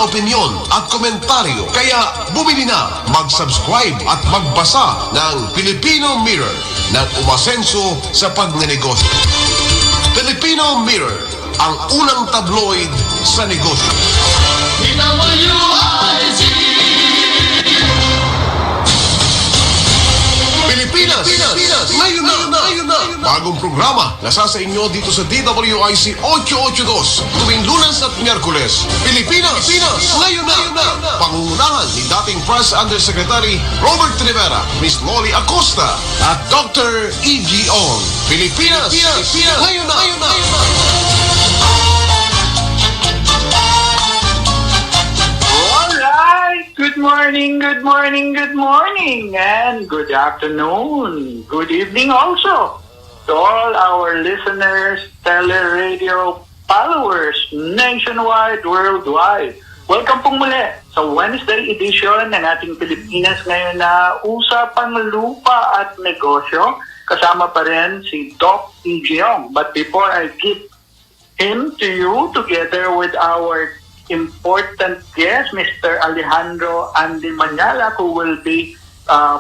na opinyon at komentaryo. Kaya bumili na, mag-subscribe at magbasa ng Filipino Mirror ng umasenso sa pagnenegosyo. Filipino Mirror, ang unang tabloid sa negosyo. Pilipinas Ngayon na. Bagong programa nasa sa inyo dito sa DWIC 882 tuwing Lunes at Miyerkules. Pilipinas Ngayon na. Pangungunahan ni dating Press Undersecretary Robert Rivera, Miss Loli Acosta at Dr. E.G. Ong. Pilipinas Ngayon na. Good morning, and good afternoon, good evening also to all our listeners, teleradio followers nationwide, worldwide. Welcome pong muli sa Wednesday edition ng ating Pilipinas Ngayon na Usapang Lupa at Negosyo. Kasama pa rin si Doc E.G. Ong. But before I give him to you together with our important guest, Mr. Alejandro Andy Manyala, who will be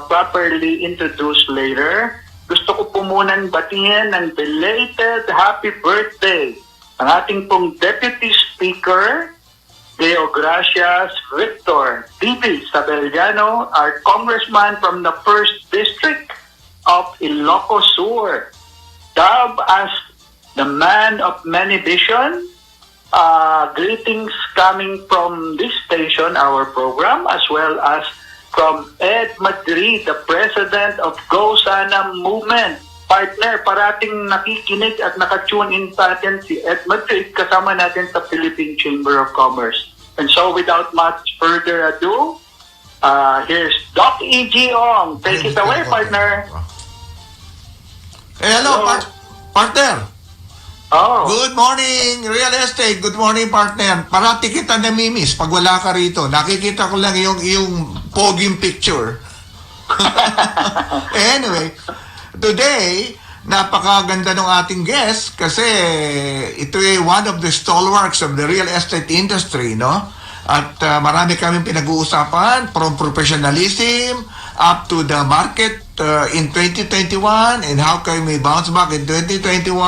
properly introduced later. Gusto ko po munang batiin ng belated happy birthday ang ating pong Deputy Speaker, Deo Gracias Victor D.B. Sabellano, our Congressman from the 1st District of Ilocos Sur, dubbed as the man of many vision. Greetings coming from this station, our program, as well as from Ed Madrid, the President of Go Sana Movement. Partner, parating nakikinig at nakatune in natin si Ed Madrid, kasama natin sa Philippine Chamber of Commerce. And so without much further ado, here's Doc E.G. Ong. Take it away, partner. Hello. Partner. Oh. Good morning, real estate. Good morning, partner. Parati kita namimiss pag wala ka rito. Nakikita ko lang yung poging picture. Anyway, today, napakaganda ng ating guest kasi ito ay one of the stalwarts of the real estate industry, no? At marami kaming pinag-uusapan from professionalism up to the market in 2021 and how can we bounce back in 2021.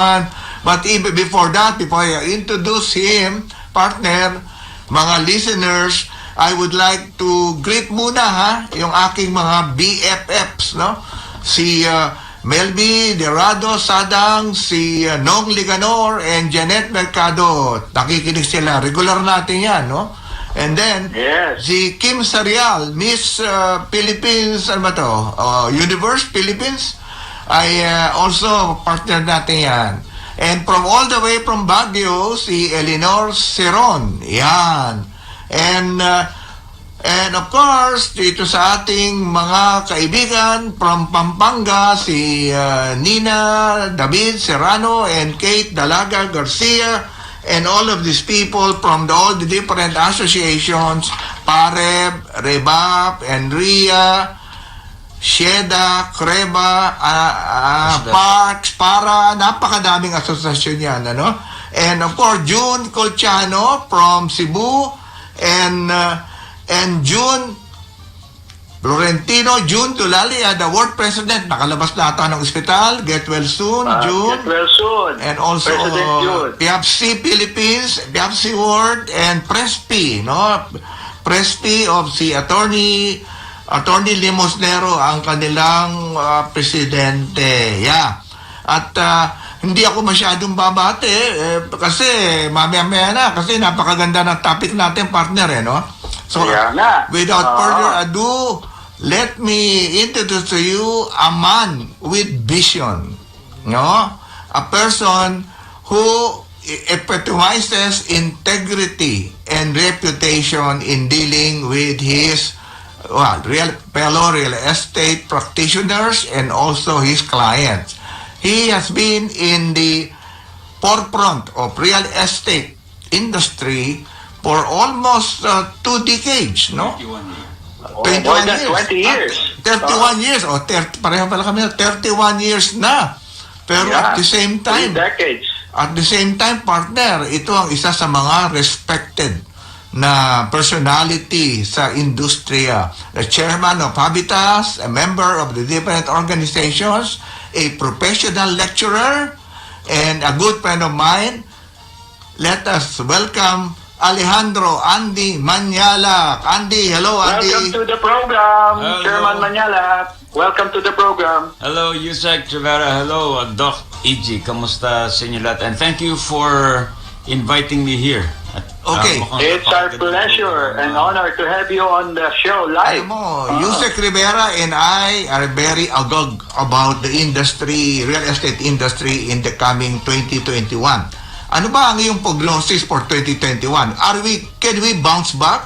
But even before that, before I introduce him, partner, mga listeners, I would like to greet muna yung aking mga BFFs, no? Si Melby Derado Sadang, si Nong Liganor, and Janet Mercado. Nakikinig sila. Regular natin yan, no? And then, yes, si Kim Sarial, Miss Philippines, ano ba to? Universe Philippines, ay also partner natin yan. And from all the way from Baguio, si Eleanor Seron. Yan. And of course, dito sa ating mga kaibigan from Pampanga, si Nina David Serrano and Kate Dalaga Garcia, and all of these people from all the different associations, Pareb, Rebap, Enria, Sheda, Creba, Parks, para napakadaming asosasyon yan, ano? And of course, June Colchano from Cebu, and June Florentino, June Tulalia, the world president, nakalabas na ata ng ospital, get well soon, June. Get well soon. And also, PFC Philippines, PFC World, and Prespi, no? Prespi of si Attorney Limosnero, ang kanilang presidente. Yeah. At hindi ako masyadong babate kasi mamaya-maya na kasi napakaganda ng topic natin, partner, no? So, without further ado, let me introduce to you a man with vision, no? A person who epitomizes integrity and reputation in dealing with his fellow real estate practitioners and also his clients. He has been in the forefront of real estate industry for almost 2 decades, no? 21 years. 20 years. 31 years. Pareho pala kami. 31 years na. Pero at the same time, 3 decades. At the same time, partner, ito ang isa sa mga respected na personality sa industriya. The chairman of Habitas, a member of the different organizations, a professional lecturer, and a good friend of mine. Let us welcome Alejandro Andy Manyalak. Andy, hello Andy. Welcome to the program, Hello. Chairman Manyala. Welcome to the program. Hello, Yusek Trevera. Hello, Doc E.G. Kamusta sa inyo lahat? And thank you for inviting me here. At, Okay. It's our pleasure and honor to have you on the show live. Alam mo, Yusek Rivera and I are very agog about the industry, real estate industry in the coming 2021. Ano ba ang iyong prognosis for 2021? Can we bounce back?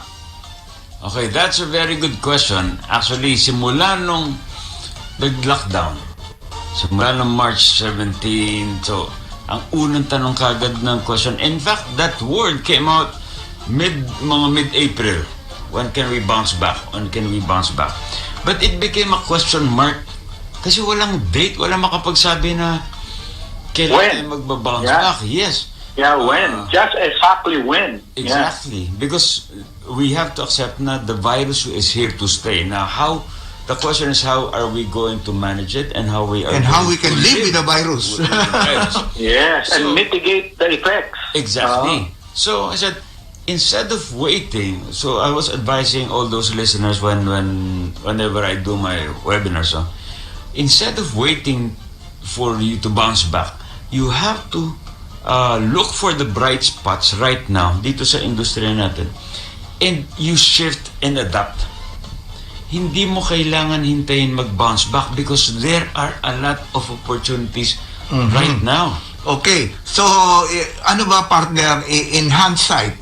Okay, that's a very good question. Actually, simula nung nag-lockdown, simula nung March 17, so ang unang tanong kagad ng question, in fact, that word came out mga mid-April. When can we bounce back? When can we bounce back? But it became a question mark kasi walang date, walang makapagsabi na kailan When? tayo magbabounce Yeah. back. Yes. Yeah, when? Just exactly when. Exactly. Because we have to accept na the virus is here to stay. Now, the question is how are we going to manage it and how we are And how going we can to live with the virus. with the virus. Yes, and So- mitigate the effects. Exactly. So I said, instead of waiting, so I was advising all those listeners whenever I do my webinar, so instead of waiting for you to bounce back, you have to look for the bright spots right now dito sa industriya natin, and you shift and adapt. Hindi mo kailangan hintayin mag-bounce back because there are a lot of opportunities right now. Okay, so ano ba partner in hindsight?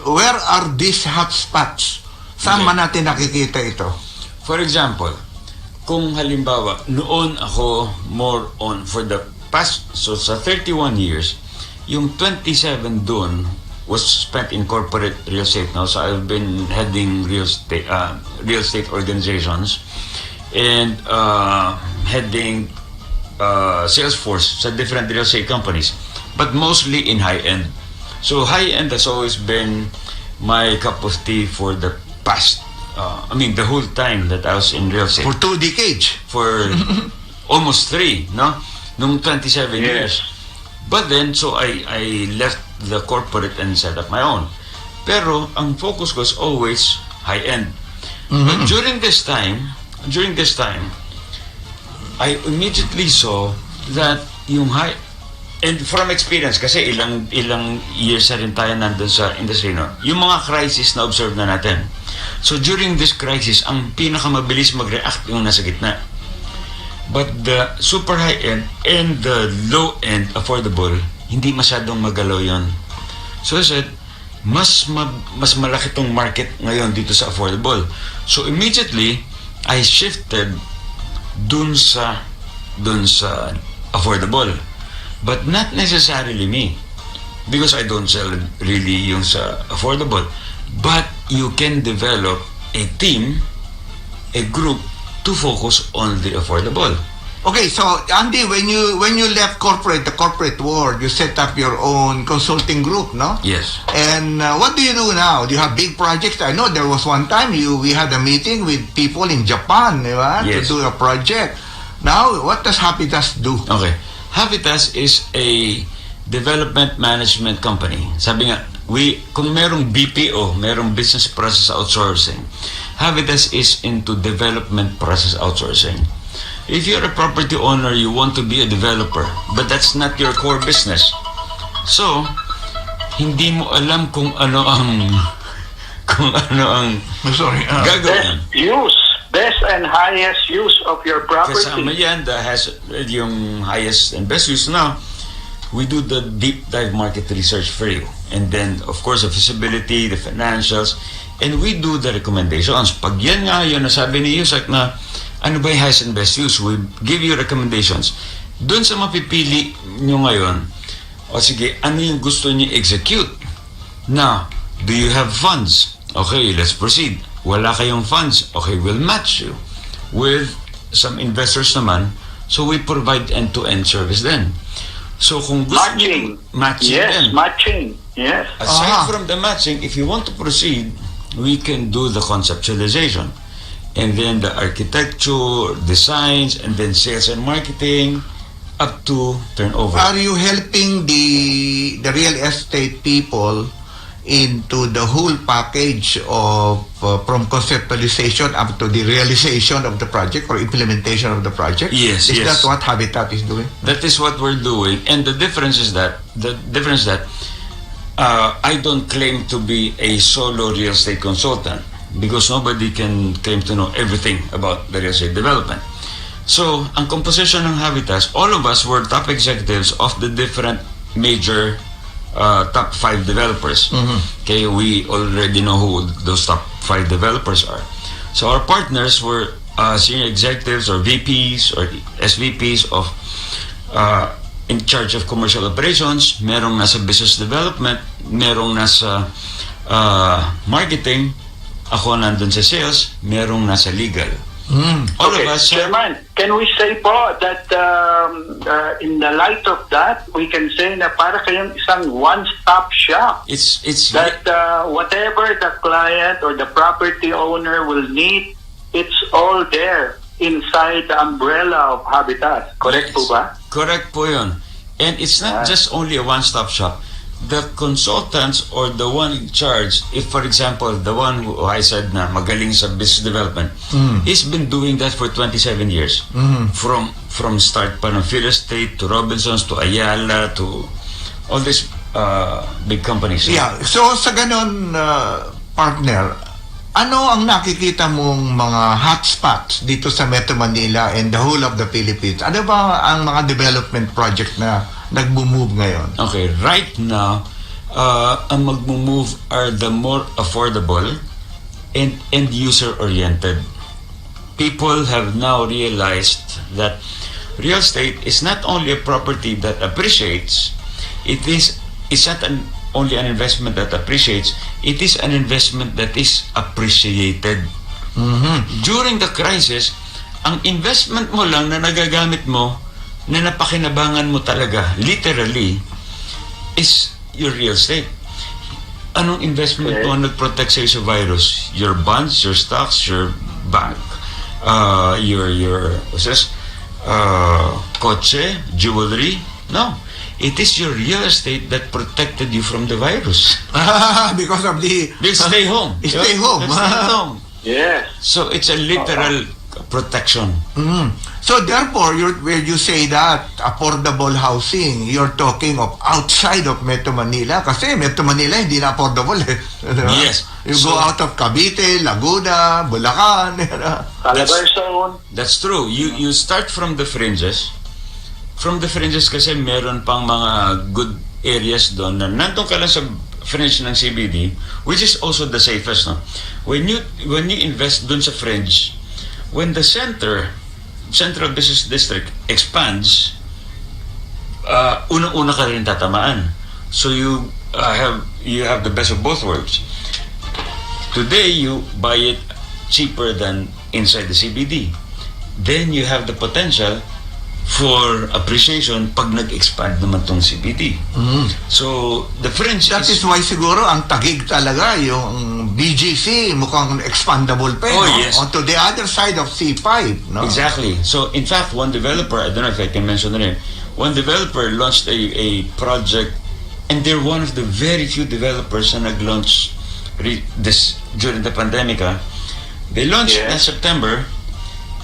Where are these hotspots? Saan Okay. man natin nakikita ito? For example, kung halimbawa, noon ako more on for the past, so sa 31 years, yung 27 doon was spent in corporate real estate now. So I've been heading real estate organizations and heading sales force sa different real estate companies, but mostly in high-end. So high-end has always been my cup of tea for the past, the whole time that I was in real estate. For 2 decades. For almost 3, no? Nung 27 years. But then, so I left the corporate and set up my own. Pero, ang focus was always high-end. But during this time, I immediately saw that yung high, and from experience, kasi ilang years na rin tayo nandun sa industry, no? Yung mga crisis na observe na natin. So during this crisis, ang pinakamabilis mag-react yung nasa gitna. But the super high-end and the low-end affordable, hindi masyadong magalaw yon. So I said, mas malaki tong market ngayon dito sa affordable. So immediately, I shifted dun sa affordable. But not necessarily me. Because I don't sell really yung sa affordable. But you can develop a team, a group, to focus on the affordable. Okay, so Andy, when you left the corporate world, you set up your own consulting group, no? Yes. And what do you do now? Do you have big projects? I know there was one time we had a meeting with people in Japan, di ba? Yes. To do a project. Now, what does Habitas do? Okay. Habitas is a development management company. Sabi nga, kung merong BPO, merong business process outsourcing, Habitas is into development process outsourcing. If you're a property owner, you want to be a developer, but that's not your core business. So, hindi mo alam kung ano ang Sorry. gagawin. Best and highest use of your Kasama property. yan, yung highest and best use now, we do the deep dive market research for you. And then, of course, the feasibility, the financials, and we do the recommendations. Pag yan nga yun, nasabi ni Yusek na ano ba yung highest and best use, we give you recommendations. Doon sa mapipili nyo ngayon, o sige, ano yung gusto nyo execute? Now, do you have funds? Okay, let's proceed. Wala kayong funds? Okay, we'll match you with some investors naman. So we provide end-to-end service then. So kung gusto Matching. matching Yes, din. matching. Yes. Aside from the matching, if you want to proceed, we can do the conceptualization. And then the architecture, designs, and then sales and marketing, up to turnover. Are you helping the real estate people into the whole package of from conceptualization up to the realization of the project or implementation of the project? Yes, Is yes. that what Habitat is doing? That is what we're doing, and the difference is that I don't claim to be a solo real estate consultant because nobody can claim to know everything about the real estate development. So, ang composition ng Habitat, all of us were top executives of the different major top 5 developers. Okay, we already know who those top 5 developers are. So our partners were senior executives or VPs or SVPs of in charge of commercial operations, merong nasa business development, merong nasa marketing, ako nandun sa sales, merong nasa legal. All of us. Chairman, can we say po that in the light of that, we can say na para kayong isang one-stop shop. It's That whatever the client or the property owner will need, it's all there inside the umbrella of Habitat. Correct po ba? Correct po yun. And it's not just only a one-stop shop. The consultants or the one in charge, if for example, the one who I said na magaling sa business development, he's been doing that for 27 years. From start pa ng Phil Estate to Robinsons to Ayala to all these big companies. Yeah, so sa ganon, partner, ano ang nakikita mong mga hotspots dito sa Metro Manila and the whole of the Philippines? Ano ba ang mga development project na nagmo-move ngayon? Okay, right now, ang magmo-move are the more affordable and end-user-oriented. People have now realized that real estate is not only a property that appreciates, it's not only an investment that appreciates, it is an investment that is appreciated. During the crisis, ang investment mo lang na nagagamit mo, na napakinabangan mo talaga, literally, is your real estate. Anong investment mo nag-protect sa'yo sa virus? Your bonds, your stocks, your bank, your what's this? Kotse, jewelry? No. It is your real estate that protected you from the virus. Because of the... They stay home. Stay home. Stay home. Yes. So it's a literal protection. So therefore, where you say that affordable housing, you're talking of outside of Metro Manila kasi Metro Manila hindi na affordable eh. Yes. You go out of Cavite, Laguna, Bulacan. Calabarzon. That's true. You start from the fringes. From the fringes kasi meron pang mga good areas doon na nandun ka lang sa fringe ng CBD, which is also the safest. No? When you invest doon sa fringe, when the central business district expands, unang-una ka rin tatamaan. So you have the best of both worlds. Today you buy it cheaper than inside the CBD. Then you have the potential for appreciation pag nag-expand naman tong CBD. So the fringe That is why siguro ang tagig talaga yung BGC mukhang expandable pa. Oh, no? yes. Onto the other side of C5. No? Exactly. So in fact, one developer, I don't know if I can mention the name, one developer launched a project, and they're one of the very few developers na nag-launch this during the pandemic. They launched in September.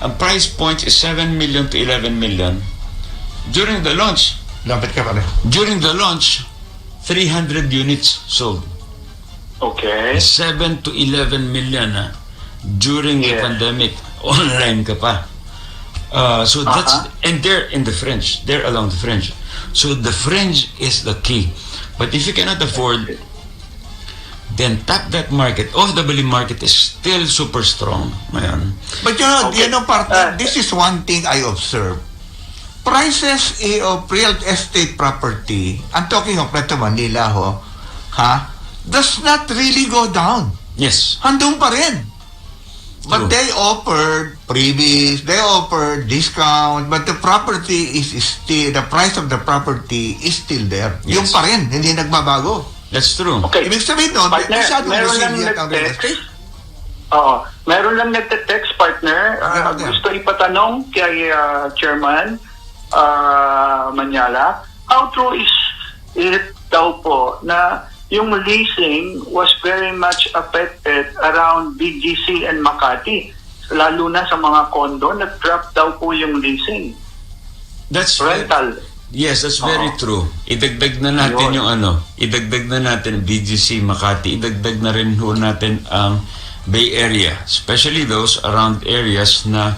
Ang price point is 7 million to 11 million. During the launch, Lapit ka pa rin. during the launch, 300 units sold. Okay. 7 to 11 million during the pandemic. Online ka pa. So that's, and they're in the fringe. They're along the fringe. So the fringe is the key. But if you cannot afford, then tap that market. OFW market is still super strong ngayon. But you know, partner, this is one thing I observe. Prices of real estate property, I'm talking of Metro Manila, does not really go down. Yes. Handong pa rin. True. But they offered freebies, they offered discount, but the property is still, the price of the property is still there. Yes. Yung pa rin, hindi nagbabago. That's true. Okay. Ibig sabihin nun, Partner, masyadong meron lang resilient ang real nag-text. estate. Oo. Meron lang nagte-text, partner. Okay. Gusto ipatanong kay Chairman Manyala, how true is it daw po na yung leasing was very much affected around BGC and Makati, lalo na sa mga condo, nag-drop daw po yung leasing. That's Rental. Yes, that's very true. Idagdag na natin yung idagdag na natin BGC Makati, idagdag na rin ho natin ang Bay Area, especially those around areas na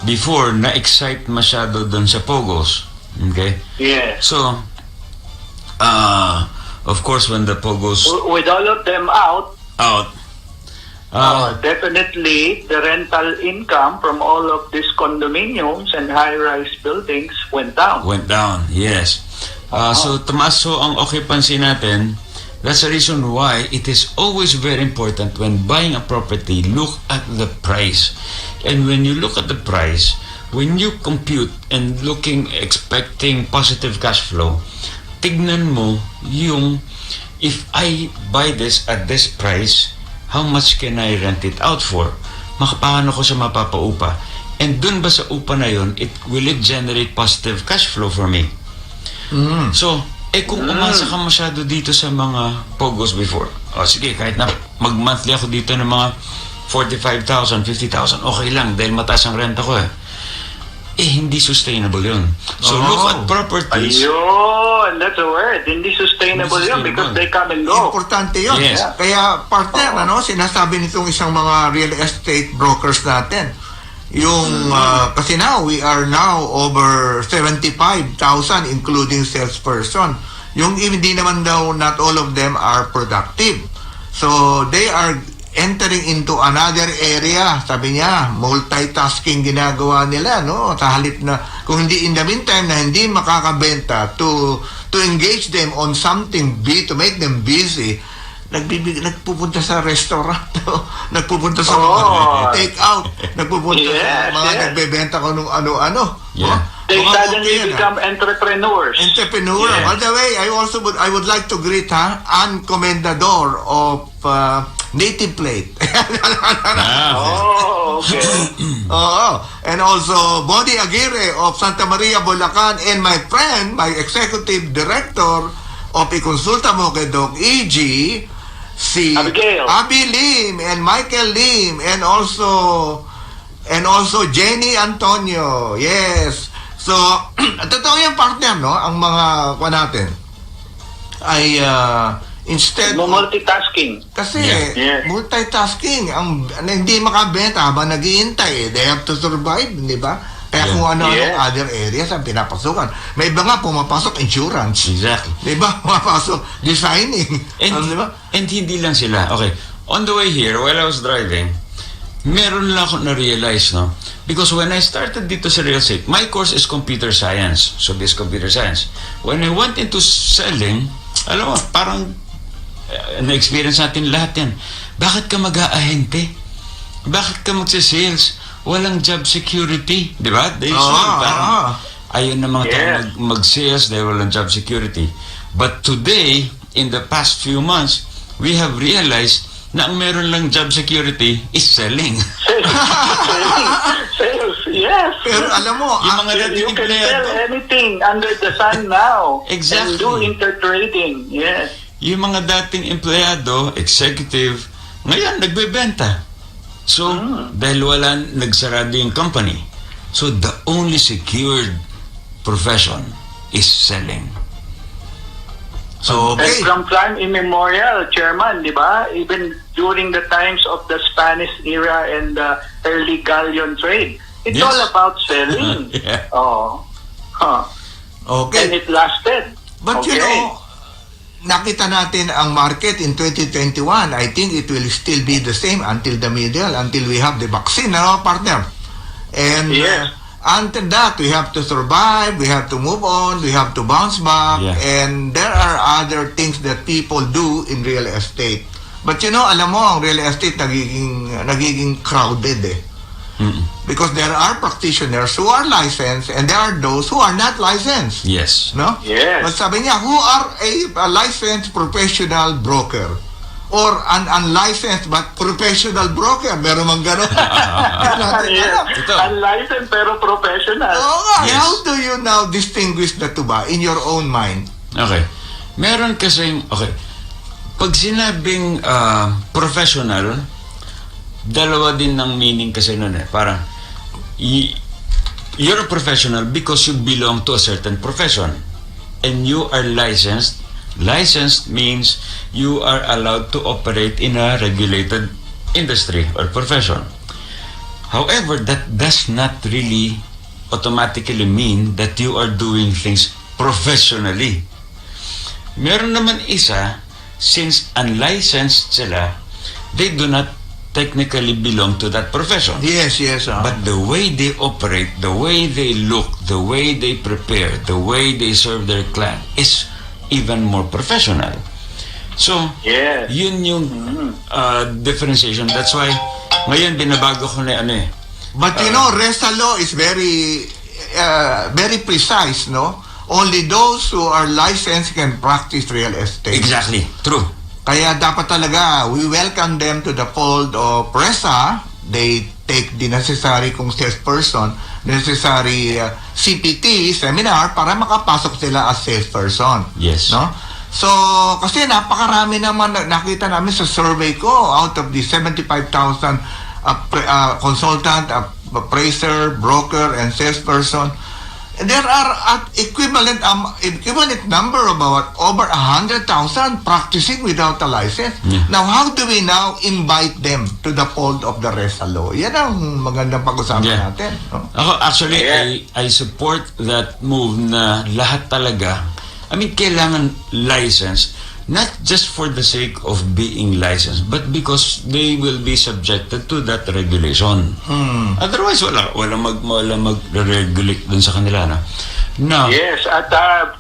before na-excite masyado doon sa Pogos. Okay? Yes. So, of course, when the Pogos With all of them out, out, definitely the rental income from all of these condominiums and high-rise buildings went down. went down, yes. So, tumaas ho ang occupancy natin. That's the reason why it is always very important when buying a property, look at the price. And when you look at the price, when you compute and expecting positive cash flow, tignan mo yung, if I buy this at this price, how much can I rent it out for? Paano ko siya mapapaupa? And dun ba sa upa na yun, will it generate positive cash flow for me? So, kung umasa ka masyado dito sa mga Pogos before, sige, kahit na mag-monthly ako dito ng mga 45,000, 50,000, okay lang dahil mataas ang renta ko hindi sustainable yun. So, look at properties. Ayun, that's a word. Hindi sustainable yun because they come and go. Importante yun. Yes. Kaya partner, sinasabi nitong isang mga real estate brokers natin, yung kasi now we are now over 75,000 including salesperson. Yung hindi naman daw, not all of them are productive, so they are entering into another area. Sabi niya, multitasking ginagawa nila, sa halip na kung hindi in the meantime na hindi makakabenta, to engage them on something to make them busy, nagpupunta sa restaurant, nagpupunta sa mga take out, nagpupunta sa mga nagbebenta ko nung ano-ano. They suddenly become entrepreneurs. Entrepreneur. Yeah. By the way, I would like to greet Ann Comendador of Native Plate. Okay. And also Body Aguirre of Santa Maria, Bulacan, and my friend, my executive director of Ikonsulta mo kay Doc E.G., si Abigail. Abby Lim and Michael Lim, and also Jenny Antonio. Yes. So, totoo yung partner, ang mga natin ay instead Multitasking. kasi Yeah. multitasking ang hindi makabenta habang naghihintay, they have to survive, di ba? Kaya kung ano-ano other areas ang pinapasukan. May iba nga pumapasok insurance. Exactly. Di ba? Pumapasok designing. Di ba? And hindi lang sila. Okay. On the way here, while I was driving, meron lang ako na-realize, because when I started dito sa real estate, my course is computer science. So, this computer science. When I went into selling, alam mo, parang na-experience natin lahat yan. Bakit ka mag-aahente? Bakit ka magsisales? Walang job security. Di ba? Parang ayun na mga tayo mag-sales dahil walang job security. But today, in the past few months, we have realized na ang meron lang job security is selling. Sales, yes. Pero alam mo, Yung mga dating You can empleyado, sell anything under the sun now. Exactly. And do intertrading. Yes. yung mga dating empleyado, executive, ngayon nagbebenta. So, dahil wala nagsarado yung company. So, the only secured profession is selling. so And okay. from time immemorial, Chairman, di ba? Even during the times of the Spanish era and the early galleon trade, it's Yes. all about selling. Yeah. Okay. And it lasted. But okay. Nakita natin ang market in 2021. I think it will still be the same until the middle, until we have the vaccine, partner? And Yes. until that, we have to survive, we have to move on, we have to bounce back, and there are other things that people do in real estate. But alam mo, ang real estate nagiging crowded Because there are practitioners who are licensed and there are those who are not licensed. Yes. No? Yes. But sabi niya, who are a licensed professional broker? Or an unlicensed but professional broker? Meron mang gano'n. Yes. Ito. Unlicensed pero professional. Oo nga, Yes. how do you now distinguish the two ba in your own mind? Okay. Meron kasing, okay, pag sinabing professional, dalawa din ng meaning kasi nun eh. Parang, you're a professional because you belong to a certain profession. And you are licensed. Licensed means you are allowed to operate in a regulated industry or profession. However, that does not really automatically mean that you are doing things professionally. Meron naman isa, since unlicensed sila, they do not technically belong to that profession. Yes. But the way they operate, the way they look, the way they prepare, the way they serve their client is even more professional. So, Yes. yun yung differentiation. That's why, ngayon binabago ko na ano eh. But you know, RESA law is very precise, no? Only those who are licensed can practice real estate. Exactly. True. Kaya dapat talaga, we welcome them to the fold of RESA. They take the necessary kung salesperson, necessary CPT, seminar, para makapasok sila as salesperson. Yes. No? So, kasi napakarami naman nakita namin sa survey ko, out of the 75,000 consultant, appraiser, broker, and salesperson, there are equivalent number of about over 100,000 practicing without a license. Yeah. Now, how do we now invite them to the fold of the RESA law? Yan ang magandang pag-usapan Yeah. natin. No? Ako, actually, Yeah. I support that move na lahat talaga, I mean, kailangan license, not just for the sake of being licensed, but because they will be subjected to that regulation. Otherwise, wala mag-regulate dun sa kanila, no? Now, Yes, at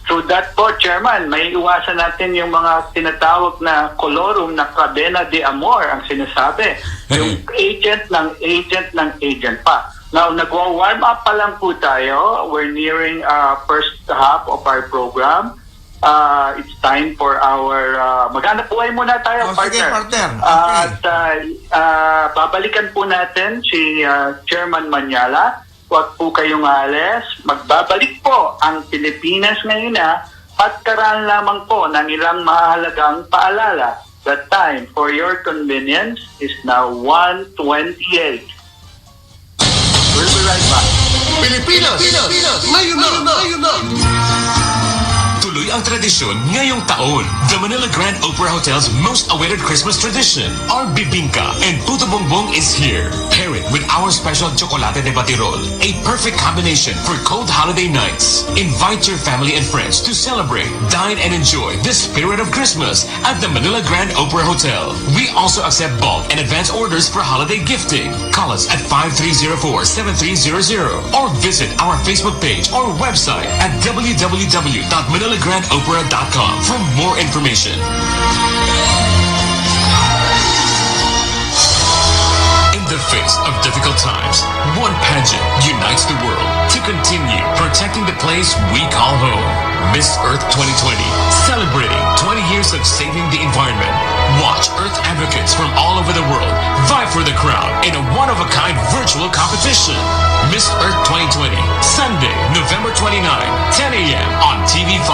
through that po, Chairman, may iwasan natin yung mga tinatawag na colorum na cadena de amor ang sinasabi. Yung agent ng agent pa. Now, nagwa-warm up pa lang po tayo. We're nearing first half of our program. It's time for our maghanap buhay muna tayo, Sige, partner. partner. Okay. At babalikan po natin si Chairman Manyala. Huwag po kayong alis. Magbabalik po ang Pilipinas ngayon at karaan lamang po ng ilang mahalagang paalala. The time for your convenience is now 1:28. We'll be right back. Pilipinas Ngayon na. Tuloy ang tradisyon ngayong taon. The Manila Grand Opera Hotel's most awaited Christmas tradition, our bibingka and puto bongbong is here. Pair it with our special chocolate de batirol, a perfect combination for cold holiday nights. Invite your family and friends to celebrate, dine and enjoy the spirit of Christmas at the Manila Grand Opera Hotel. We also accept bulk and advance orders for holiday gifting. Call us at 5304-7300 or visit our Facebook page or website at www.manilagranopera.com for more information. In the face of difficult times, one pageant unites the world to continue protecting the place we call home. Miss Earth 2020, celebrating 20 years of saving the environment. Watch Earth advocates from all over the world vie for the crown in a one-of-a-kind virtual competition. Miss Earth 2020, Sunday, November 29, 10 a.m. on TV5.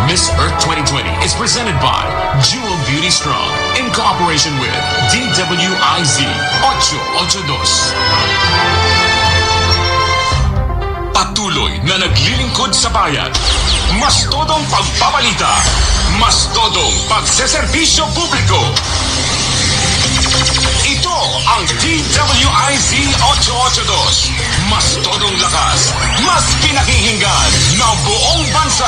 Miss Earth 2020 is presented by Jewel Beauty Strong in cooperation with DWIZ 882. Patuloy na naglilingkod sa bayan. Mas todong pagbabalita. Mas todong pagseserbisyo publiko. Ito ang DWIZ 882. Mas todong lakas. Mas pinakinggan ng buong bansa.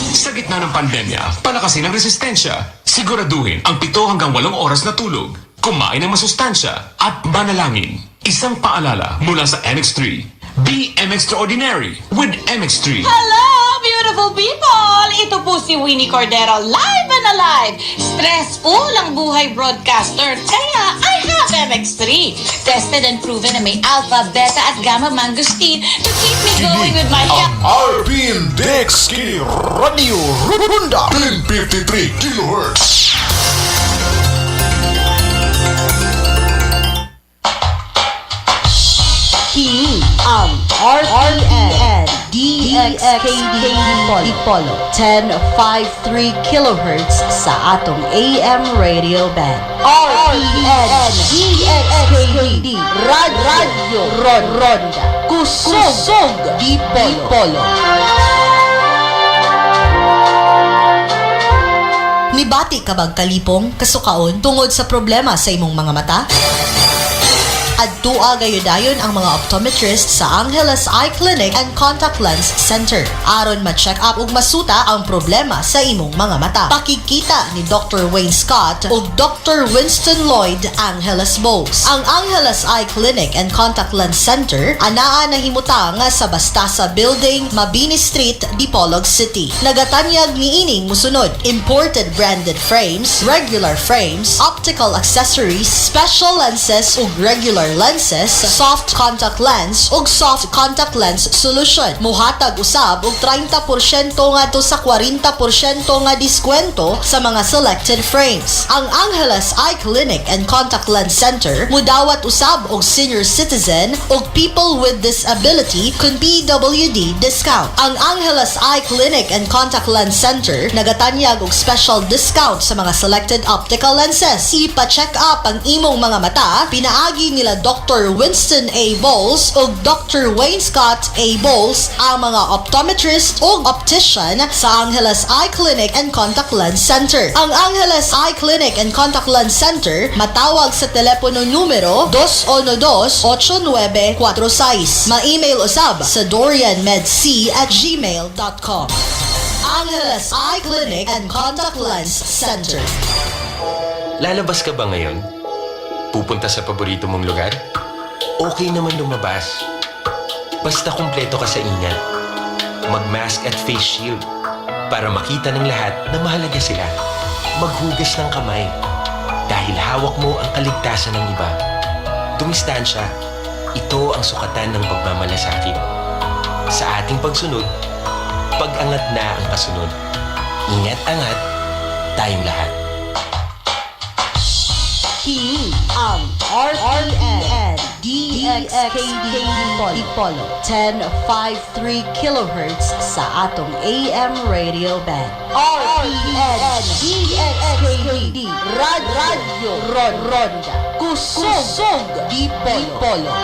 Sa gitna ng pandemya, palakasin ang resistensya. Siguraduhin ang 7 hanggang 8 oras na tulog. Kumain ng masustansya at manalangin. Isang paalala mula sa MX3. Be extraordinary with MX3. Hello, beautiful people! Ito po si Winnie Cordero, live and alive. Stressful ang buhay broadcaster, kaya I have MX3. Tested and proven na may alpha, beta at gamma mangosteen to keep me going with my health. RPN Dex Skinny Radio Runda 1053 kHz. Kini ang RPN DXKD Polo 1053 kHz sa atong AM radio band. RPN DXKD Radio Ronda Kusog Di Polo. Mibati ka bang kalipong kasukaon tungod sa problema sa imong mga mata? Adtua gayudayon ang mga optometrist sa Angeles Eye Clinic and Contact Lens Center aron ma-check up ug masuta ang problema sa imong mga mata. Pakikita ni Dr. Wayne Scott ug Dr. Winston Lloyd Angeles Bowes. Ang Angeles Eye Clinic and Contact Lens Center anaa nahimutang sa Bastasa Building, Mabini Street, Dipolog City. Nagatanyag niining musunod: imported branded frames, regular frames, optical accessories, special lenses ug regular lenses, soft contact lens ug soft contact lens solution. Muhatag usab og 30% ngadto sa 40% nga diskwento sa mga selected frames. Ang Angeles Eye Clinic and Contact Lens Center mudawat usab og senior citizen ug people with disability kun PWD discount. Ang Angeles Eye Clinic and Contact Lens Center nagatanyag og special discount sa mga selected optical lenses. Ipa-check up ang imong mga mata pinaagi nila Dr. Winston A. Bowles ug Dr. Wayne Scott A. Bowles, ang mga optometrist ug optician sa Angeles Eye Clinic and Contact Lens Center. Ang Angeles Eye Clinic and Contact Lens Center matawag sa telepono numero 212-8946. Ma-email usab sa dorianmedc@gmail.com. Angeles Eye Clinic and Contact Lens Center. Lalabas ka ba ngayon? Pupunta sa paborito mong lugar? Okay naman lumabas. Basta kumpleto ka sa ingat. Mag-mask at face shield para makita ng lahat na mahalaga sila. Maghugas ng kamay dahil hawak mo ang kaligtasan ng iba. Dumistansya, ito ang sukatan ng pagmamalasakit. Sa ating pagsunod, pag-angat na ang kasunod. Ingat-angat tayong lahat. Kini ang RPN DXKD Polo 1053 kHz sa atong AM radio band. RPN DXKD Radio Ronda Kusog Di Polo.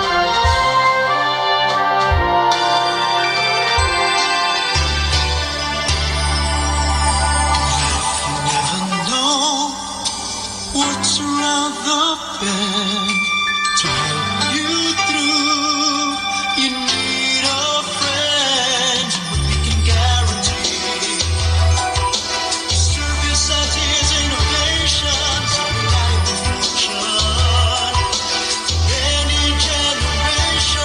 What's around the bend to help you through? You need a friend, but we can guarantee service that is innovation, reliable function, many generations.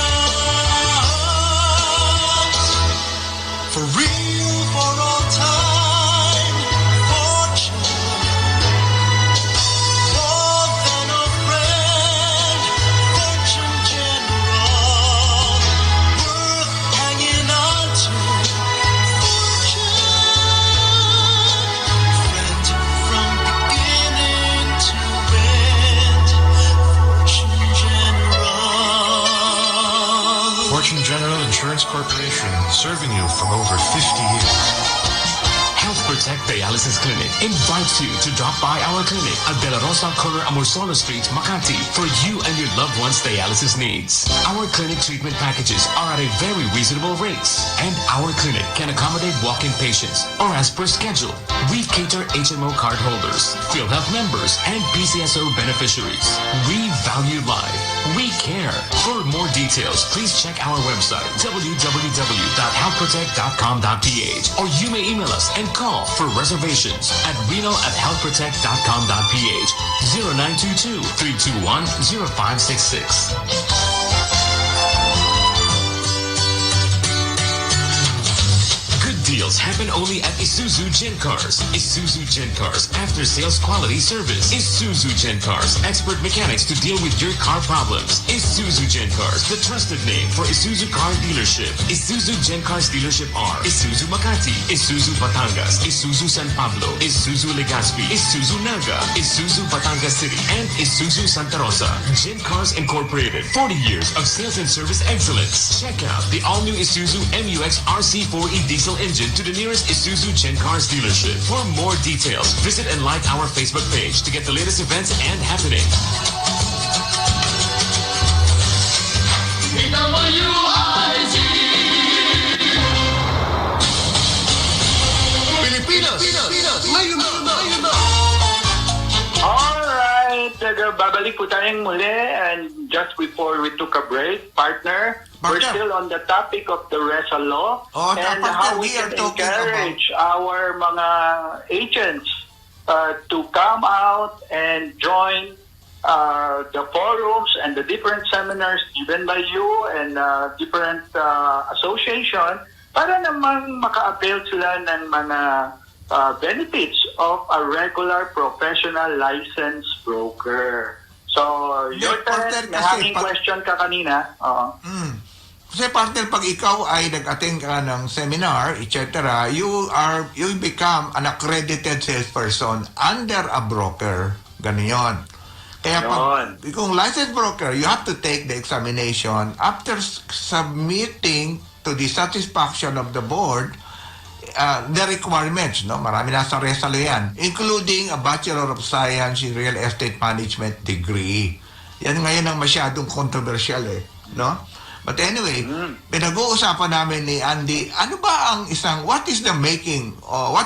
For real, for all time, fortune. Fortune General Insurance Corporation, serving you for over 50 years. Health Protect Dialysis Clinic invites you to drop by our clinic at De La Rosa Corner Amorsolo Street, Makati for you and your loved one's dialysis needs. Our clinic treatment packages are at a very reasonable rates, and our clinic can accommodate walk-in patients or as per schedule. We cater HMO card holders, PhilHealth members, and PCSO beneficiaries. We value life. We care. For more details, please check our website www.healthprotect.com.ph, or you may email us and call for reservations at reno@healthprotect.com.ph 0922-321-0566. deals happen only at Isuzu Gen Cars. Isuzu Gen Cars after sales quality service. Isuzu Gen Cars, expert mechanics to deal with your car problems. Isuzu Gen Cars, the trusted name for Isuzu car dealership. Isuzu Gen Cars dealership are Isuzu Makati, Isuzu Batangas, Isuzu San Pablo, Isuzu Legazpi, Isuzu Naga, Isuzu Batangas City, and Isuzu Santa Rosa. Gen Cars Incorporated, 40 years of sales and service excellence. Check out the all-new Isuzu MUX RC4E diesel engine to the nearest Isuzu Gen Cars dealership. For more details, visit and like our Facebook page to get the latest events and happenings. Pilipinas Ngayon na. Alright, babalik po tayong muli, and just before we took a break, partner, we're Partner. still on the topic of the RESA law Oh, and partner, how we we are can talking encourage our mga agents to come out and join the forums and the different seminars given by you and different association para naman maka-avail sila ng mga benefits of a regular professional licensed broker. So, your partner, turn, may kasi hanging pag- question ka kanina. Kasi partner, pag ikaw ay nag-attend ka ng seminar, etc., you become an accredited salesperson under a broker. Ganun yun. Kaya pag, kung licensed broker, you have to take the examination. After submitting to the satisfaction of the board, the requirements, no? Marami nasa resalo yan, including a Bachelor of Science in Real Estate Management degree. Yan ngayon ang masyadong controversial no? But anyway, pinag-uusapan namin ni Andy, ano ba ang what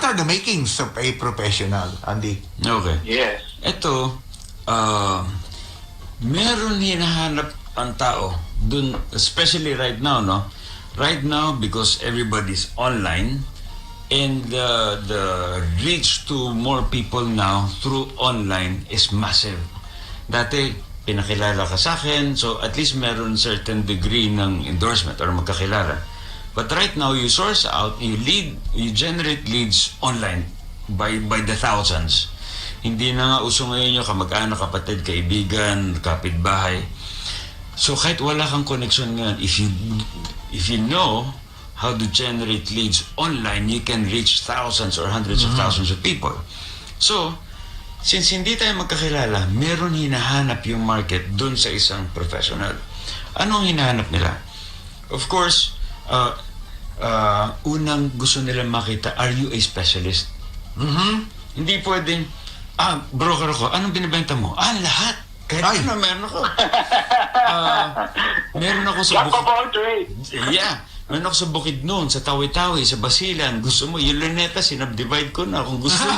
are the makings of a professional, Andy? Okay. Yes. Ito, meron hinahanap ang tao dun, especially right now, no? Right now, because everybody's online, and the reach to more people now through online is massive. Dati, pinakilala ka sa akin, so at least meron certain degree ng endorsement or magkakilala. But right now, you source out, you generate leads online by the thousands. Hindi na nga uso ngayon yung kamag-anak, kapatid, kaibigan, kapitbahay. So kahit wala kang connection ngayon, if you know how to generate leads online, you can reach thousands or hundreds of thousands of people. So, since hindi tayo magkakilala, meron hinahanap yung market dun sa isang professional. Anong hinahanap nila? Of course, unang gusto nila makita, are you a specialist? Hindi pwedeng, broker ako, anong binibenta mo? Lahat. Kahit ano, meron ako. Meron ako sa meron ako sa Bukidnon, sa Tawi-Tawi, sa Basilan. Gusto mo, yung Luneta, sinabdivide ko na kung gusto mo.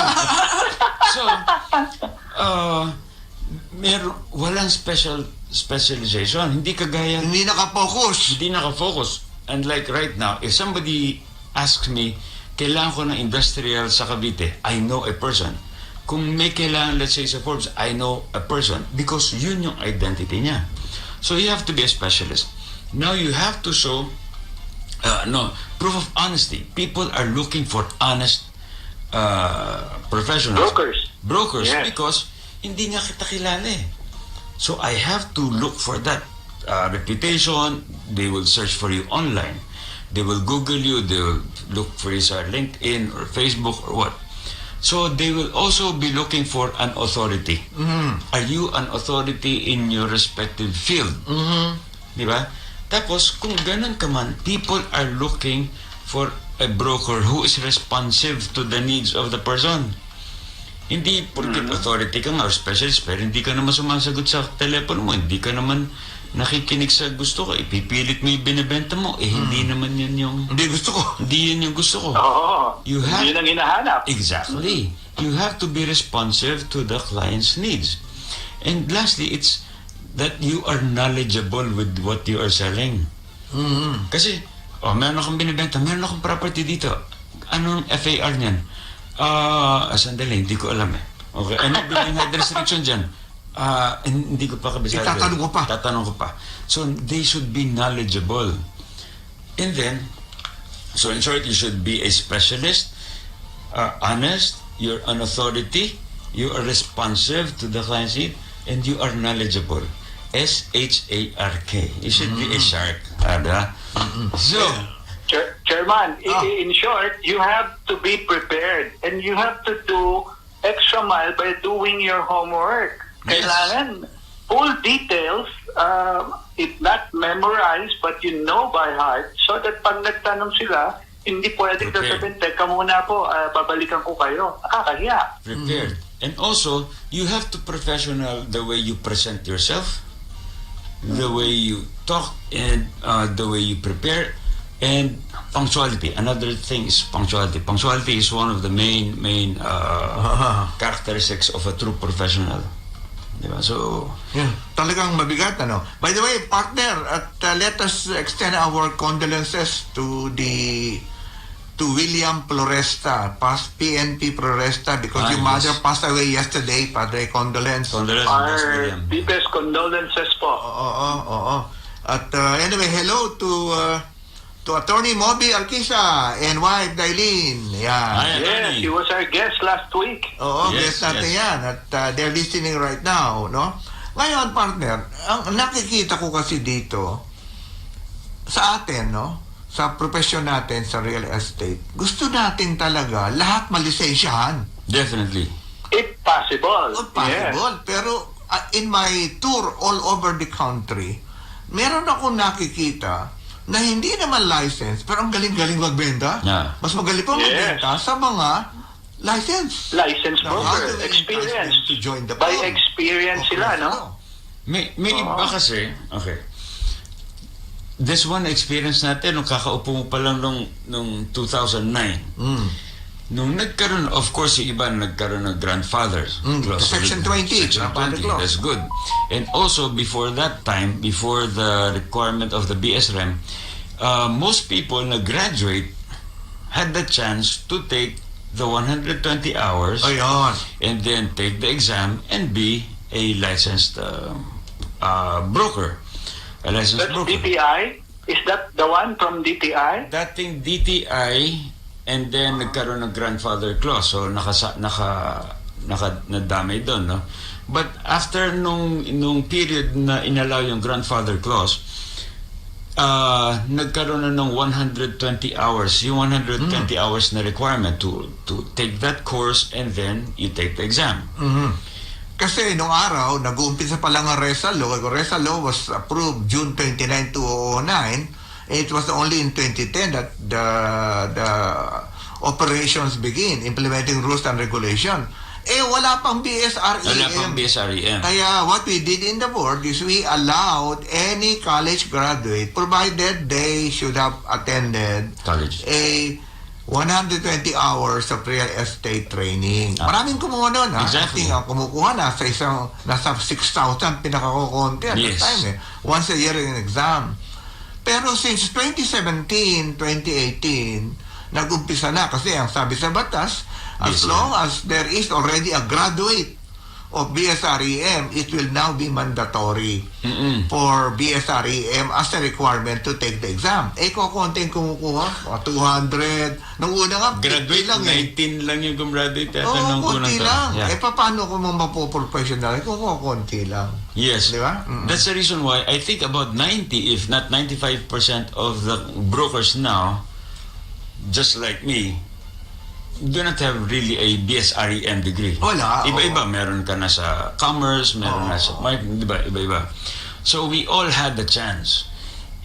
So, walang specialization. Hindi kagaya. Hindi nakafocus. And like right now, if somebody asks me, kailangan ko ng industrial sa Cavite, I know a person. Kung may kailangan, let's say sa Forbes, I know a person. Because yun yung identity niya. So you have to be a specialist. Now you have to show proof of honesty. People are looking for honest professionals. Brokers, yes. Because hindi nga kita kilala So I have to look for that reputation. They will search for you online. They will Google you. They will look for you sa LinkedIn or Facebook or what. So they will also be looking for an authority. Are you an authority in your respective field? Di ba? Tapos, kung ganun ka man, people are looking for a broker who is responsive to the needs of the person. Hindi porket authority ka nga or specialist, pero hindi ka naman sumasagot sa telepono mo, hindi ka naman nakikinig sa gusto ko, ipipilit mo yung binibenta mo, hindi naman yan yung... Hindi gusto ko. Hindi yan yung gusto ko. Hindi yun ang hinahanap. Exactly. You have to be responsive to the client's needs. And lastly, it's that you are knowledgeable with what you are selling. Kasi, meron akong binibenta, meron akong property dito. Anong FAR niyan? Sandali, hindi ko alam Okay, ano building height restriction dyan? Hindi ko pa kabisado. Tatanong ko pa. So, they should be knowledgeable. And then, So in short, you should be a specialist, honest, you're an authority, you are responsive to the client's need, and you are knowledgeable. SHARK. You should be a shark. So, Chairman, in short, you have to be prepared and you have to do extra mile by doing your homework. Yes. Kailangan full details, if not memorized, but you know by heart, so that pag nagtanong sila, hindi pwedeng Prepared. sasabihin, teka muna po, babalikan ko kayo. Nakakahiya. prepared. And also, you have to professional the way you present yourself, the way you talk, and the way you prepare, and punctuality. Another thing is punctuality. Punctuality is one of the main characteristics of a true professional. Diba? So, Yeah, talagang mabigat, ano? By the way, partner, at let us extend our condolences to William Floresta, past PNP Floresta, because your mother yes. passed away yesterday, Padre. Condolence. condolence, Boss Our William. deepest condolences po. Oo. At anyway, hello to Attorney Moby Alquisa and wife Dailin. Yan. Ay, Yes, Attorney. he was our guest last week. Oo, Yes, guess natin yes. yan. At they're listening right now, no? Ngayon, partner, ang nakikita ko kasi dito, sa atin, no? Sa profesyon natin sa real estate, gusto natin talaga lahat malisensyahan. Definitely. If possible. Not possible. Pero in my tour all over the country, meron akong nakikita na hindi naman license, pero ang galing-galing magbenta. Yeah. Mas magaling pa Yes. magbenta sa mga license. License Now, how broker, do we entice experience. them to join the By firm? experience sila, no? May iba kasi, okay. This one experience natin, nung kakaupo mo pa lang nung 2009. Nung nagkaroon, of course, yung iba nagkaroon ng grandfathers. Clause. Section 20, Section grandfather 20, clause. that's good. And also, before that time, before the requirement of the BSREM, most people na graduate had the chance to take the 120 hours Ayun. and then take the exam and be a licensed broker. A licensed That's broker. DTI? Is that the one from DTI? Dating DTI and then nagkaroon ng grandfather clause. So nadamay doon, no? But after nung period na inallow yung grandfather clause, nagkaroon na ng 120 hours. Yung 120 hours na requirement to take that course and then you take the exam. Kasi nung araw, nag-uumpisa pa lang ang RESA Law. RESA Law was approved June 29, 2009. It was only in 2010 that the operations begin, implementing rules and regulation. Wala pang BSREM. Wala pang BSREM. Kaya what we did in the board is we allowed any college graduate, provided they should have attended College. a 120 hours of real estate training. Maraming kumuha nun, ha? Exactly. I think ang kumukuha nasa 6,000 pinakakukunti at Yes. the time, eh. Once a year in exam. Pero since 2017, 2018, nag-umpisa na kasi ang sabi sa batas, as Yes, long as there is already a graduate of BSREM, it will now be mandatory for BSREM as a requirement to take the exam. Kukunting kumukuha, 200. Nung una nga, Graduate, 50 lang 19 lang yung gumraduate yata Oo, nung unang konti taon. lang. Yeah. Paano kung mapoprofessional? Kung konti lang. Yes. Di ba? That's the reason why I think about 90, if not 95% of the brokers now, just like me, do not have really a BSREM degree. Wala, Iba-iba. Meron ka na sa commerce, meron na sa marketing, di ba? Iba-iba. So we all had the chance.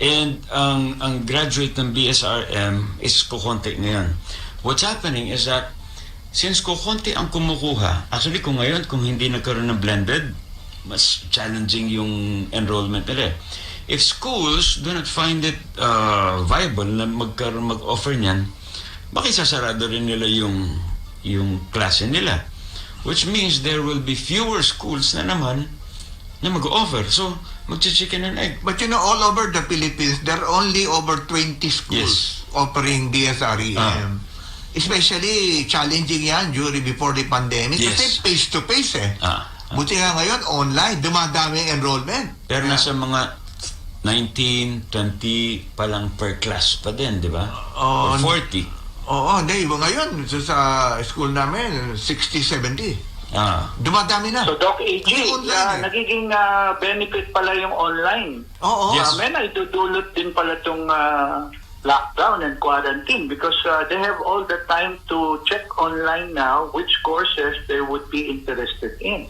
And ang graduate ng BSRM is kukonti ngayon. What's happening is that since kukonti ang kumukuha, actually kung ngayon, kung hindi nagkaroon ng blended, mas challenging yung enrollment nila. If schools do not find it viable na mag-offer niyan, makisasarado rin nila yung klase nila. Which means there will be fewer schools na naman na mag-offer. So, mag-chicken and egg. But all over the Philippines, there are only over 20 schools offering BSREM. Especially challenging yan before the pandemic. Yes. Kasi face-to-face eh. Buti nga ngayon, online, dumadami ang enrollment. Pero nasa mga 19, 20 pa lang per class pa din, di ba? Oh, Or 40. Oo, hindi. Ngayon, sa school namin, 60, 70. Ah. Dumadami na. So, Doc AG, Kasi online nagiging benefit pala yung online. Oo. Yes. Amen, ay dudulot din pala itong lockdown and quarantine because they have all the time to check online now which courses they would be interested in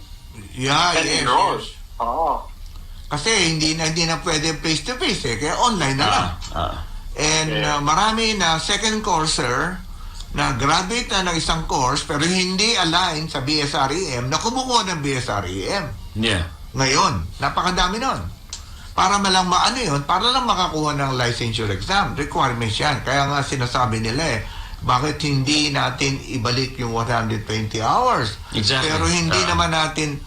Yeah, and yes, enroll. yes. Oh. Kasi hindi na pwede face-to-face kaya online na lang. And marami na second courser na graduate na ng isang course pero hindi align sa BSREM na kumukuha ng BSREM. Yeah. Ngayon, napakadami nun. Para malang maano yun, para lang makakuha ng licensure exam. Requirements yan. Kaya nga sinasabi nila bakit hindi natin ibalik yung 120 hours? Exactly. Pero hindi naman natin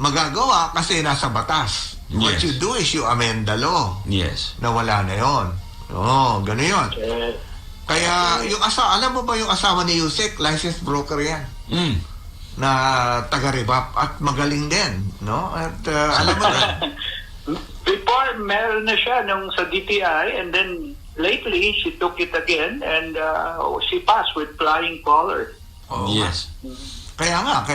magagawa kasi nasa batas. What Yes. you do is you amend the law. Yes. Na wala na yun. Oo, gano'n yun. Kaya yung alam mo ba yung asawa ni Yusek, licensed broker yan. Na taga-revap at magaling din, no? At alam mo na, Before, meron na siya nung sa DTI and then lately she took it again and she passed with flying colors. Yes. Kaya nga,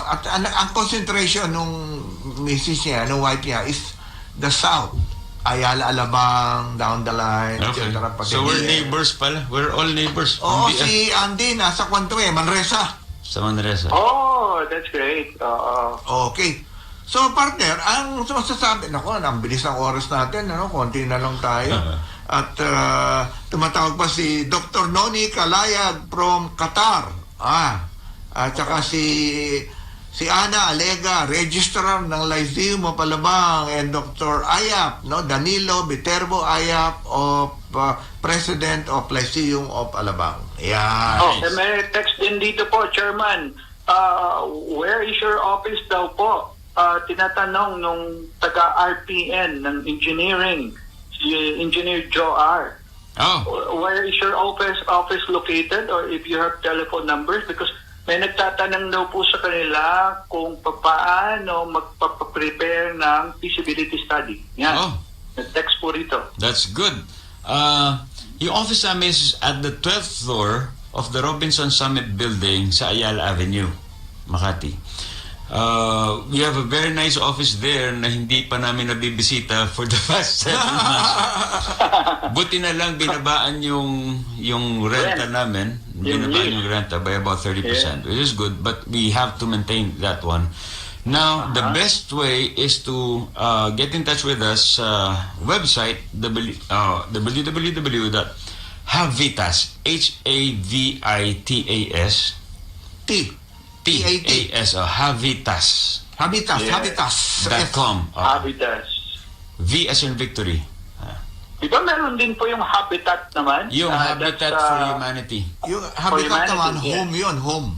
at ang concentration nung misis niya, nung wife niya, is the south. Ayala, Alabang, down the line, Okay. etc. So we're neighbors pala. We're all neighbors. Oo, Hindi, si Andy, nasa Kwanto Manresa. sa Manresa. Oh, that's great. Okay. So, partner, ang masasabi, ang bilis ng oras natin, konti na lang tayo. At tumatawag pa si Dr. Noni Kalayag from Qatar. At saka si Ana Alega, registrar ng Lyceum of Alabang, and Dr. Ayap, Danilo Viterbo Ayap of President of Lyceum of Alabang. Yan. May text din dito po, Chairman. Where is your office daw po? Tinatanong nung taga-RPN ng engineering, si Engineer Joe R. Where is your office located or if you have telephone numbers? Because may nagtatanong daw po sa kanila kung paano magpaprepare ng feasibility study. Yan. Nag-text po rito. That's good. Yung office namin is at the 12th floor of the Robinson Summit Building sa Ayala Avenue, Makati. We have a very nice office there na hindi pa namin nabibisita for the past 7 months. Buti na lang binabaan yung renta namin. Binabaan yung renta by about 30%, which is good, but we have to maintain that one. Now, the best way is to get in touch with us website www.havitas Havitas Habitas.com. Habitas. V as in victory. Di ba meron din po yung Habitat naman? Yung Habitat for Humanity. Yung Habitat naman, home yun, home.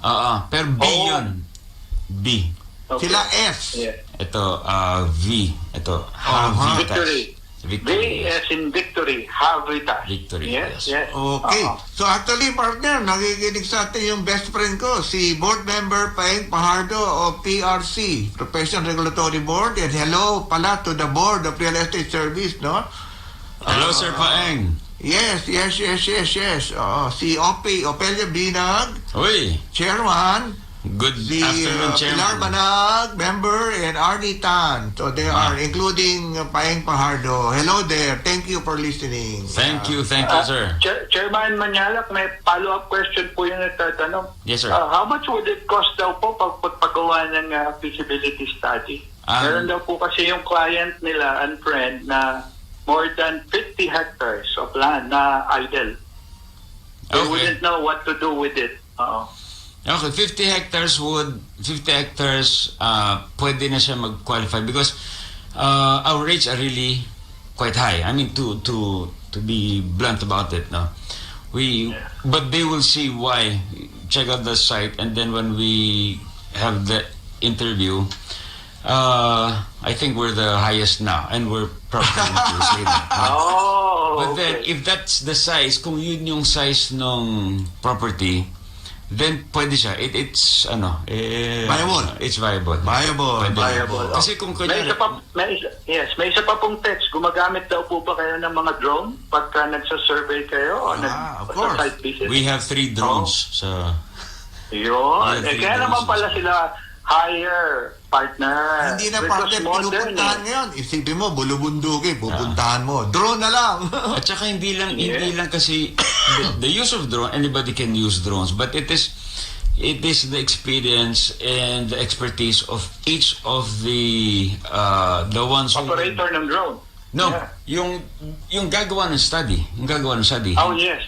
Pero B yun. B. Okay. Sila S. Ito, V. Ito, Habitas. V as in victory. Habitat. Victory, Yes. Okay. So actually, partner, nakikinig sa atin yung best friend ko, si Board Member Paeng Pajardo of PRC, Professional Regulatory Board, and hello pala to the Board of Real Estate Service, no? Hello, Sir Paeng. Yes. Si Opelia Binag, Uy, Chairman, good si afternoon, Pilar Chairman. Banag, Member, and Arnie Tan. So they are including Paeng Pajardo. Hello there. Thank you for listening. Thank you, sir. Chairman Manyalak, may follow-up question po yung nagtatanong. Yes, sir. How much would it cost daw po pagpagawa ng feasibility study? Meron daw po kasi yung client nila and friend na more than 50 hectares of land na idle. They wouldn't know what to do with it. Okay, 50 hectares, pwede na siya mag-qualify because our rates are really quite high. I mean, to be blunt about it, no? But they will see why. Check out the site, and then when we have the interview, I think we're the highest now, and we're probably going to say that. But then, if that's the size, kung yun yung size ng property, then pwede siya. It's Viable. It's viable. Viable. Pwede. Viable. Kasi kung May kunyari, may isa pa pong text. Gumagamit daw po ba kayo ng mga drone pagka nagsa-survey kayo o of course. site visit? we have 3 drones sa... Yun. Yeah, Kaya naman pala sila higher partner. Hindi na Because partner modern pinupuntahan ngayon. Isipin mo, bulubundukin, pupuntahan mo. Drone na lang. At saka hindi lang kasi the use of drone, anybody can use drones, but it is the experience and the expertise of each of the ones who... operator ng drone. No, Yeah. yung gagawa ng study. Oh, yes.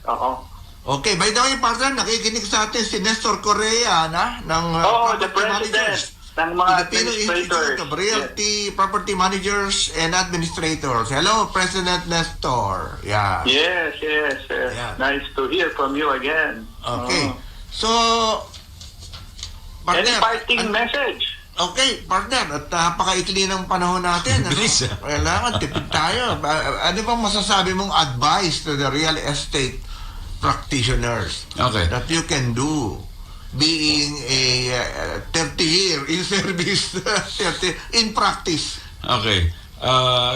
Oo. Okay, by the way, partner, nakikinig sa atin si Nestor Correa, ng The president ng mga Filipino Institute administrators. of Realty, Property Managers and Administrators. Hello, President Nestor. Yeah. Yes. Yeah. Nice to hear from you again. Okay. So, Any partner, parting message? okay, partner, at napakaikli ng panahon natin. Bilis, Kailangan, tipid tayo. Ano bang masasabi mong advice to the real estate practitioners Okay. that you can do being a 30-year in service, 30 in practice? Okay.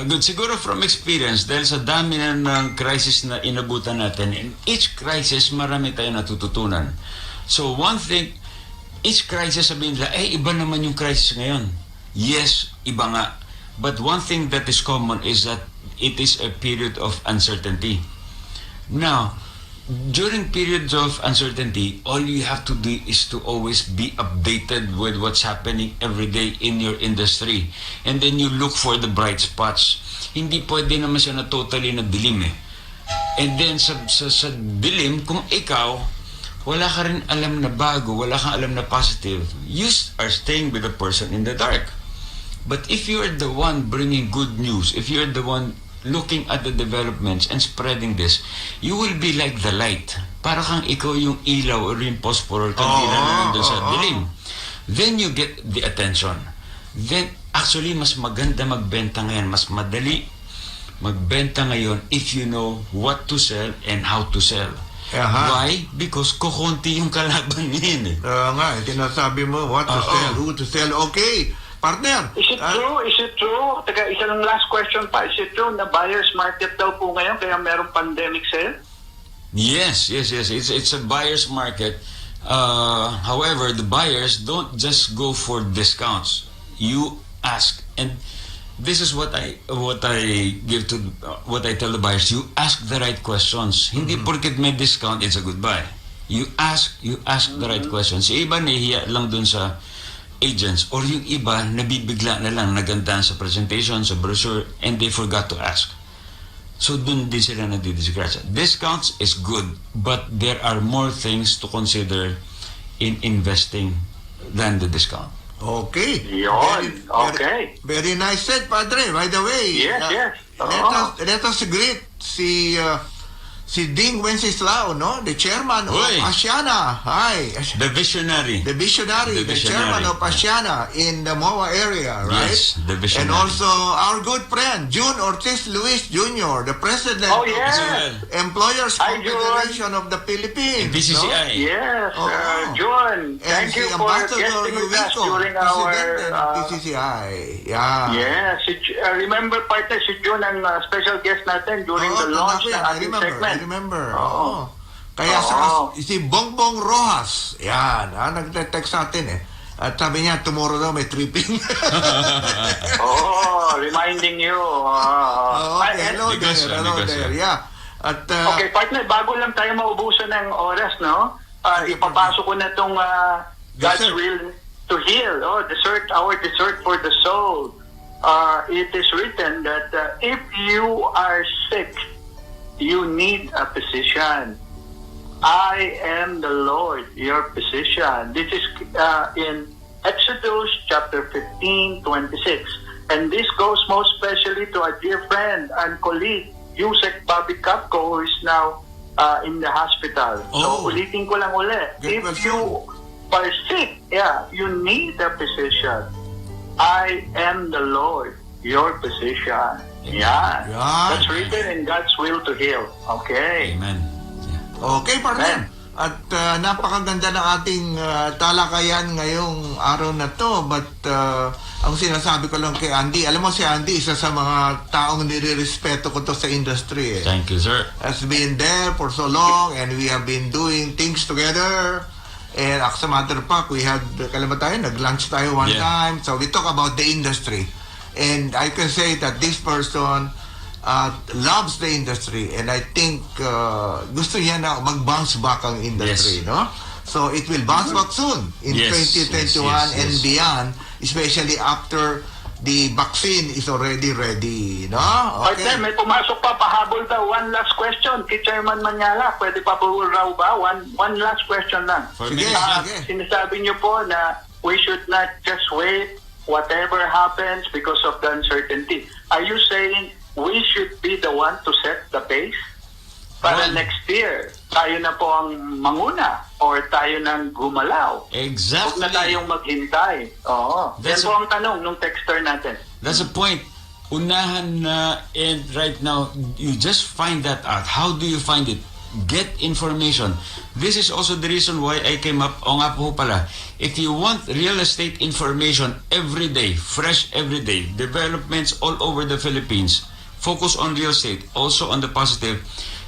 Good. Siguro from experience, dahil sa dami na ng crisis na inabutan natin, in each crisis, marami tayong natututunan. So one thing, each crisis sabihin nila, iba naman yung crisis ngayon. Yes, iba nga. But one thing that is common is that it is a period of uncertainty. Now, during periods of uncertainty, all you have to do is to always be updated with what's happening every day in your industry. And then you look for the bright spots. Hindi pwede naman siya na totally na dilim eh. And then sa dilim, kung ikaw, wala ka rin alam na bago, wala kang alam na positive, you are staying with the person in the dark. But if you are the one bringing good news, if you are the one looking at the developments and spreading this, you will be like the light. Para kang ikaw yung ilaw or yung phosphor or kandila na nandun sa dilim. Then you get the attention. Then, actually, mas maganda magbenta ngayon. Mas madali magbenta ngayon if you know what to sell and how to sell. Why? Because kukunti yung kalaban ngayon eh. Nga, tinasabi mo what to sell, who to sell. Okay, partner. Is it true? Teka, isa lang last question pa. Is it true na buyer's market daw po ngayon kaya merong pandemic sale? Yes. It's a buyer's market. However, the buyers don't just go for discounts. You ask, and this is what I tell the buyers. You ask the right questions. Hindi porket may discount, it's a good buy. You ask the right questions. Yung iba nahihiya lang dun sa agents, or yung iba nabibigla na lang, nagandahan sa presentation, sa brochure, and they forgot to ask. So dun din sila nadidisgrasya. Discounts is good, but there are more things to consider in investing than the discount. Okay. Yun. Okay. Very nice said, Padre. By the way, Yes. let us greet si Ding Wenceslao, no? The chairman of Hoy. Asiana. Hi. The visionary. The visionary, the chairman of Asiana in the MOA area, right? Yes, the visionary. And also our good friend, June Ortiz Luis Jr., the president Oh, of yes. the Employers Hi, June. Confederation of the Philippines. BCCI. Yes, Oh. John. And Thank you si for Ambassador guesting with us Luico, during president our... ng PCCI. Yeah. Yes, remember partner, si John ang special guest natin during the launch ng ating segment. I remember. Oo. Kaya Oo. si Bongbong Rojas, yan, nagte-text sa atin eh. At sabi niya, tomorrow daw may tripping. Reminding you. Hello there. Yeah. At, Okay, partner, bago lang tayo maubusan ng oras, no? Ipapasok ko na itong God's Dessert. will to heal. Our dessert for the soul. It is written that if you are sick, you need a physician. I am the Lord, your physician. This is in Exodus chapter 15:26. And this goes most especially to our dear friend and colleague, Yusek Bobby Capco, who is now in the hospital. So, ulitin ko lang ulit. If you are sick, you need a physician. I am the Lord, your physician. Yeah. That's written in God's will to heal. Okay. Amen. okay, partner. At napakaganda ng ating talakayan ngayong araw na to. But ang sinasabi ko lang kay Andy, alam mo si Andy, isa sa mga taong nire-respeto ko to sa industry. Thank you, sir. Has been there for so long and we have been doing things together. And as a matter of fact, we had, kailan ba tayo? Nag-lunch tayo one time. So we talk about the industry. And I can say that this person loves the industry, and I think gusto niya na mag-bounce back ang industry, no? So it will bounce back soon in 2021 and beyond, especially after the vaccine is already ready, no? Okay. Partner, may pumasok pa, pahabol daw. One last question kay Chairman Manyala. Pwede pa po raw ba? One last question lang. Sige, sige. Sinasabi niyo po na we should not just wait whatever happens because of the uncertainty. Are you saying we should be the one to set the pace para next year tayo na po ang manguna or tayo nang gumalaw? Exactly. Huwag na tayong maghintay. Oo. Yan po ang tanong nung texter natin. That's a point. Unahan na, and right now, you just find that out. How do you find it? Get information. This is also the reason why I came up, o nga po pala, if you want real estate information every day, fresh every day, developments all over the Philippines, focus on real estate, also on the positive,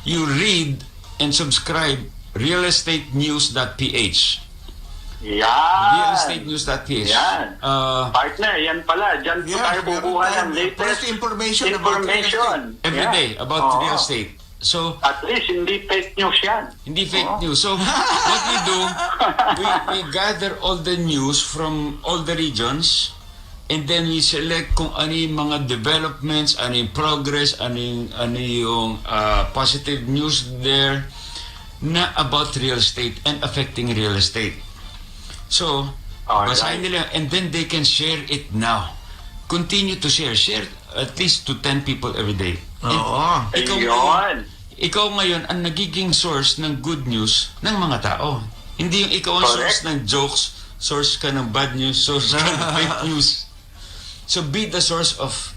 you read and subscribe realestatenews.ph. Yan. Realestatenews.ph. Yan. Partner, yan pala. Diyan po tayo kukuha ng latest information every day about real estate. So at least hindi fake news yan. Hindi fake news. So what we do, we gather all the news from all the regions, and then we select kung ano yung mga developments, ano yung progress, ano yung positive news there na about real estate and affecting real estate. So, basahin nila, and then they can share it now. Continue to share. Share at least to 10 people every day. Oo. Ikaw ngayon ang nagiging source ng good news ng mga tao. Hindi yung ikaw ang source ng jokes, source ka ng bad news, source ka ng fake news. So be the source of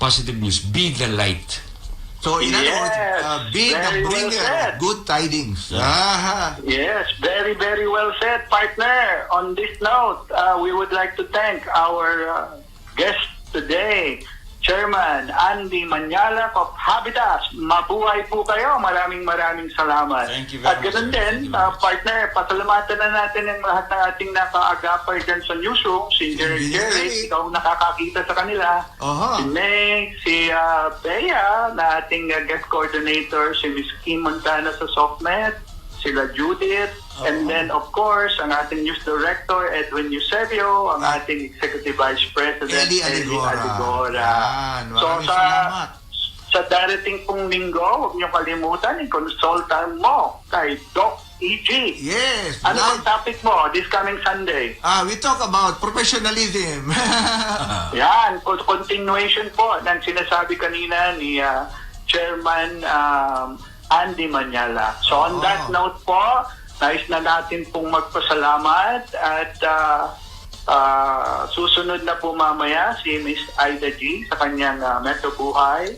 positive news. Be the light. So in other words, be the bringer of good tidings. Yes, very, very well said, partner. On this note, we would like to thank our guest today, Chairman Andy Manyala of Habitas. Mabuhay po kayo. Maraming salamat. Thank you very At ganoon much, din, partner, pasalamatan na natin ang lahat ng ating naka-agapay dyan sa newsroom. Si Engineer Jerry, ikaw nakakakita sa kanila. Si May, si Bea, na ating guest coordinator, si Ms. Kim Montana sa SoftNet, sila Judith, and then of course ang ating news director Edwin Eusebio, ang ating executive vice president Eddie Aligora. So sa darating pong linggo, huwag niyo kalimutan, i-consultan mo kay Doc E.G. Yes. Ano ang topic mo this coming Sunday? We talk about professionalism. Yan, continuation po ng sinasabi kanina ni Chairman Andy Manyala. So on that note po, nais na natin pong magpasalamat at susunod na po mamaya si Miss Aida G sa kanyang Metro Buhay,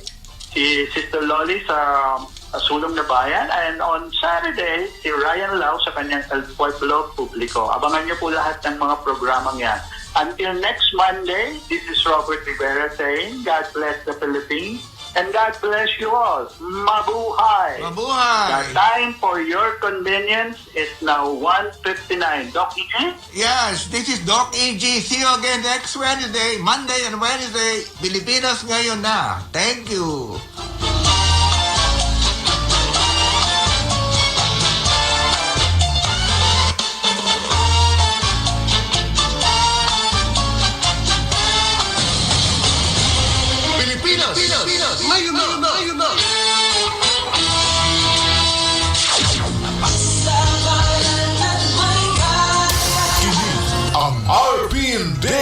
si Sister Loli sa Sulong na Bayan, and on Saturday si Ryan Lau sa kanyang El Pueblo Publico. Abangan niyo po lahat ng mga programang yan. Until next Monday, this is Robert Rivera saying, God bless the Philippines. And God bless you all. Mabuhay! Mabuhay! The time for your convenience is now 1:59. Doc E.G.? Yes, this is Doc E.G. See you again next Wednesday, Monday and Wednesday. Pilipinas Ngayon na. Thank you.